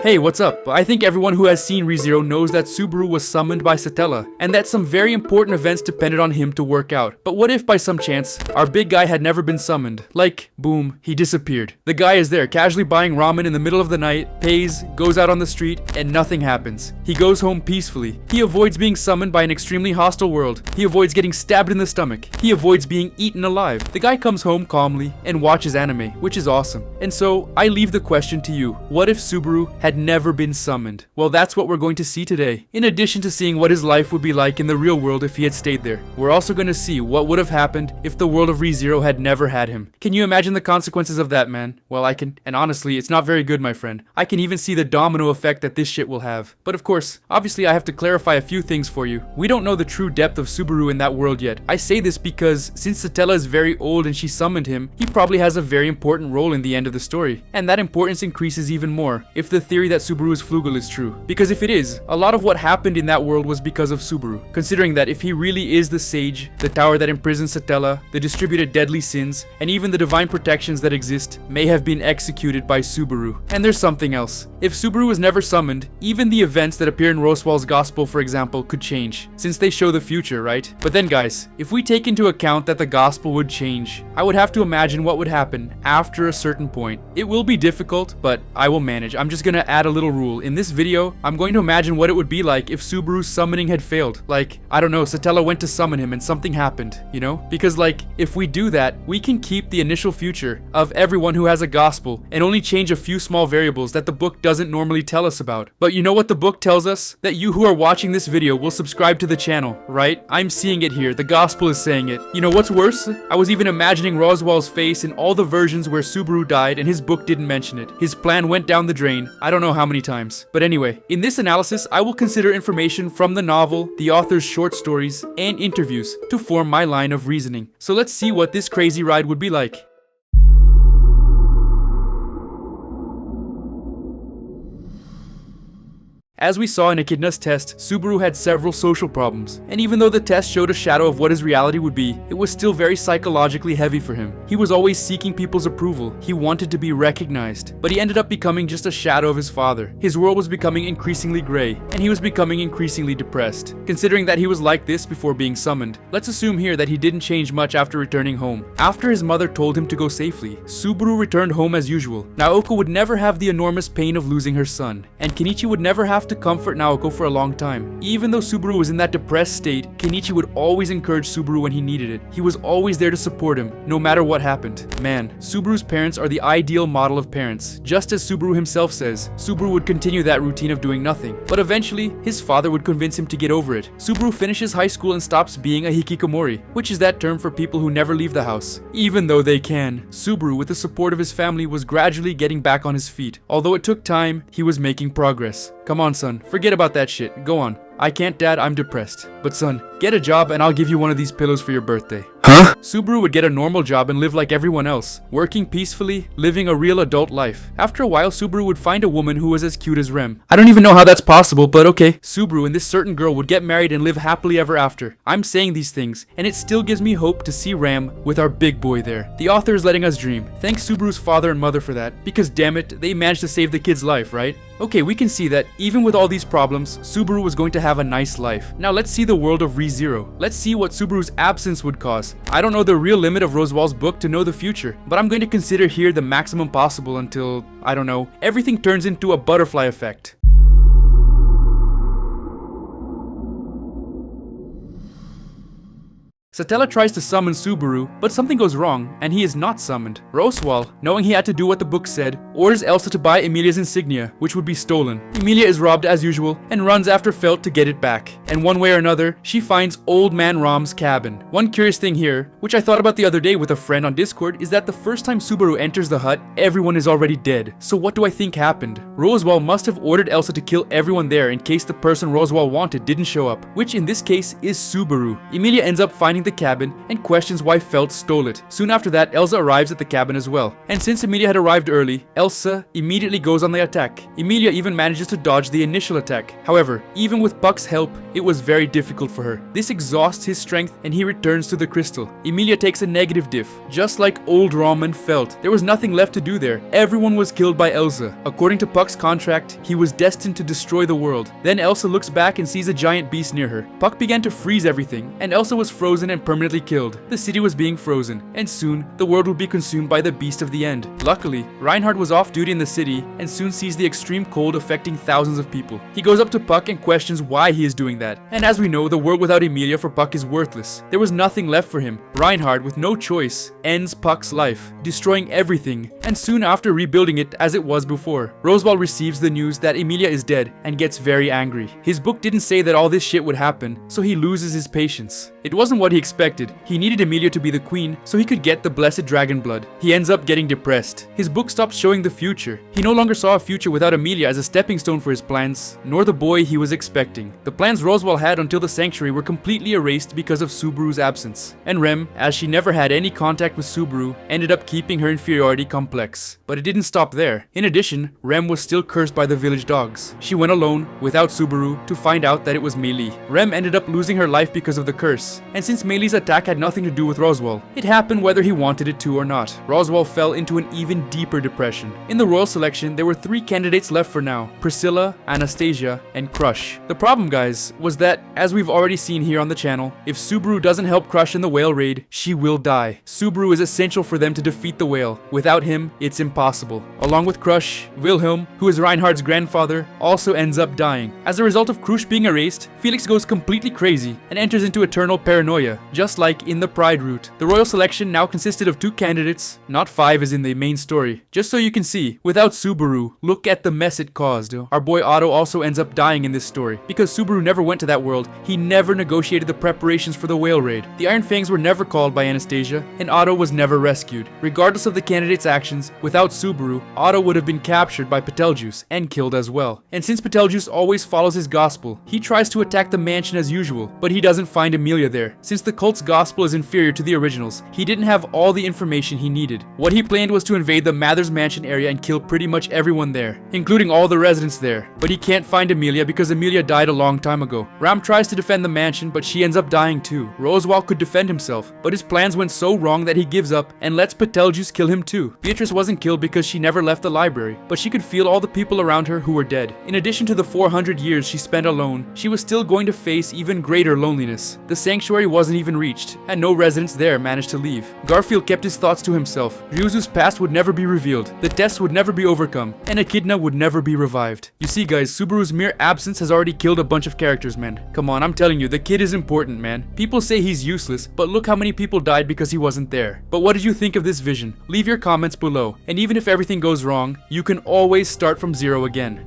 Hey, what's up? I think everyone who has seen ReZero knows that Subaru was summoned by Satella, and that some very important events depended on him to work out. But what if by some chance, our big guy had never been summoned? Like, boom, he disappeared. The guy is there, casually buying ramen in the middle of the night, pays, goes out on the street, and nothing happens. He goes home peacefully. He avoids being summoned by an extremely hostile world. He avoids getting stabbed in the stomach. He avoids being eaten alive. The guy comes home calmly and watches anime, which is awesome. And so, I leave the question to you. What if Subaru had never been summoned? Well, that's what we're going to see today. In addition to seeing what his life would be like in the real world if he had stayed there, we're also going to see what would have happened if the world of ReZero had never had him. Can you imagine the consequences of that, man? Well, I can, and honestly, it's not very good, my friend. I can even see the domino effect that this shit will have. But of course, obviously I have to clarify a few things for you. We don't know the true depth of Subaru in that world yet. I say this because since Satella is very old and she summoned him, he probably has a very important role in the end of the story. And that importance increases even more if the theory that Subaru is Flugel is true. Because if it is, a lot of what happened in that world was because of Subaru. Considering that if he really is the sage, the tower that imprisons Satella, the distributed deadly sins, and even the divine protections that exist may have been executed by Subaru. And there's something else. If Subaru was never summoned, even the events that appear in Roswell's Gospel, for example, could change, since they show the future, right? But then guys, if we take into account that the Gospel would change, I would have to imagine what would happen after a certain point. It will be difficult, but I will manage. I'm just gonna add a little rule. In this video, I'm going to imagine what it would be like if Subaru's summoning had failed. Like, I don't know, Satella went to summon him and something happened, you know? Because like, if we do that, we can keep the initial future of everyone who has a gospel and only change a few small variables that the book doesn't normally tell us about. But you know what the book tells us? That you who are watching this video will subscribe to the channel, right? I'm seeing it here. The gospel is saying it. You know what's worse? I was even imagining Roswell's face in all the versions where Subaru died and his book didn't mention it. His plan went down the drain. I don't know how many times. But anyway, in this analysis, I will consider information from the novel, the author's short stories, and interviews to form my line of reasoning. So let's see what this crazy ride would be like. As we saw in Echidna's test, Subaru had several social problems, and even though the test showed a shadow of what his reality would be, it was still very psychologically heavy for him. He was always seeking people's approval. He wanted to be recognized, but he ended up becoming just a shadow of his father. His world was becoming increasingly gray, and he was becoming increasingly depressed. Considering that he was like this before being summoned, let's assume here that he didn't change much after returning home. After his mother told him to go safely, Subaru returned home as usual. Naoko would never have the enormous pain of losing her son, and Kenichi would never have to comfort Naoko for a long time. Even though Subaru was in that depressed state, Kenichi would always encourage Subaru when he needed it. He was always there to support him, no matter what happened. Man, Subaru's parents are the ideal model of parents. Just as Subaru himself says, Subaru would continue that routine of doing nothing. But eventually, his father would convince him to get over it. Subaru finishes high school and stops being a hikikomori, which is that term for people who never leave the house, even though they can. Subaru, with the support of his family, was gradually getting back on his feet. Although it took time, he was making progress. Come on, son. Forget about that shit. Go on. I can't, Dad. I'm depressed. But son, get a job and I'll give you one of these pillows for your birthday. Huh? Subaru would get a normal job and live like everyone else, working peacefully, living a real adult life. After a while, Subaru would find a woman who was as cute as Rem. I don't even know how that's possible, but okay. Subaru and this certain girl would get married and live happily ever after. I'm saying these things, and it still gives me hope to see Ram with our big boy there. The author is letting us dream. Thanks Subaru's father and mother for that, because damn it, they managed to save the kid's life, right? Okay, we can see that even with all these problems, Subaru was going to have a nice life. Now let's see the world of ReZero. Let's see what Subaru's absence would cause. I don't know the real limit of Roswell's book to know the future, but I'm going to consider here the maximum possible until, I don't know, everything turns into a butterfly effect. Satella tries to summon Subaru, but something goes wrong, and he is not summoned. Roswell, knowing he had to do what the book said, orders Elsa to buy Emilia's insignia, which would be stolen. Emilia is robbed as usual, and runs after Felt to get it back. And one way or another, she finds Old Man Rom's cabin. One curious thing here, which I thought about the other day with a friend on Discord, is that the first time Subaru enters the hut, everyone is already dead. So what do I think happened? Roswell must have ordered Elsa to kill everyone there in case the person Roswell wanted didn't show up, which in this case is Subaru. Emilia ends up finding the cabin and questions why Felt stole it. Soon after that, Elsa arrives at the cabin as well. And since Emilia had arrived early, Elsa immediately goes on the attack. Emilia even manages to dodge the initial attack. However, even with Puck's help, it was very difficult for her. This exhausts his strength and he returns to the crystal. Emilia takes a negative diff. Just like old Rom and Felt, there was nothing left to do there. Everyone was killed by Elsa. According to Puck's contract, he was destined to destroy the world. Then Elsa looks back and sees a giant beast near her. Puck began to freeze everything, and Elsa was frozen and permanently killed. The city was being frozen, and soon the world would be consumed by the beast of the end. Luckily, Reinhard was off duty in the city and soon sees the extreme cold affecting thousands of people. He goes up to Puck and questions why he is doing that. And as we know, the world without Emilia for Puck is worthless. There was nothing left for him. Reinhard, with no choice, ends Puck's life, destroying everything, and soon after rebuilding it as it was before. Roswell receives the news that Emilia is dead and gets very angry. His book didn't say that all this shit would happen, so he loses his patience. It wasn't what he expected. He needed Emilia to be the queen so he could get the blessed dragon blood. He ends up getting depressed. His book stops showing the future. He no longer saw a future without Emilia as a stepping stone for his plans, nor the boy he was expecting. The plans Roswell had until the sanctuary were completely erased because of Subaru's absence. And Rem, as she never had any contact with Subaru, ended up keeping her inferiority complex. But it didn't stop there. In addition, Rem was still cursed by the village dogs. She went alone, without Subaru, to find out that it was Mei Li. Rem ended up losing her life because of the curse. And since Mei Li's attack had nothing to do with Roswell, it happened whether he wanted it to or not. Roswell fell into an even deeper depression. In the royal selection, there were 3 candidates left for now: Priscilla, Anastasia, and Crush. The problem, guys, was that, as we've already seen here on the channel, if Subaru doesn't help Crush in the whale raid, she will die. Subaru is essential for them to defeat the whale. Without him, it's impossible. Along with Crush, Wilhelm, who is Reinhard's grandfather, also ends up dying. As a result of Crush being erased, Felix goes completely crazy and enters into eternal paranoia, just like in the Pride route. The royal selection now consisted of 2 candidates, not 5 as in the main story. Just so you can see, without Subaru, look at the mess it caused. Our boy Otto also ends up dying in this story. Because Subaru never went to that world, he never negotiated the preparations for the whale raid. The Iron Fangs were never called by Anastasia, and Otto was never rescued. Regardless of the candidates' actions, without Subaru, Otto would have been captured by Betelgeuse and killed as well. And since Betelgeuse always follows his gospel, he tries to attack the mansion as usual, but he doesn't find Emilia there. Since the cult's gospel is inferior to the originals, he didn't have all the information he needed. What he planned was to invade the Mathers mansion area and kill pretty much everyone there, including all the residents there. But he can't find Emilia because Emilia died a long time ago. Ram tries to defend the mansion, but she ends up dying too. Roswell could defend himself, but his plans went so wrong that he gives up and lets Betelgeuse kill him too. Beatrice wasn't killed because she never left the library, but she could feel all the people around her who were dead. In addition to the 400 years she spent alone, she was still going to face even greater loneliness. The sanctuary wasn't even reached, and no residents there managed to leave. Garfield kept his thoughts to himself. Ryuzu's past would never be revealed, the tests would never be overcome, and Echidna would never be revived. You see guys, Subaru's mere absence has already killed a bunch of characters, man. Come on, I'm telling you, the kid is important, man. People say he's useless, but look how many people died because he wasn't there. But what did you think of this vision? Leave your comments below, and even if everything goes wrong, you can always start from 0 again.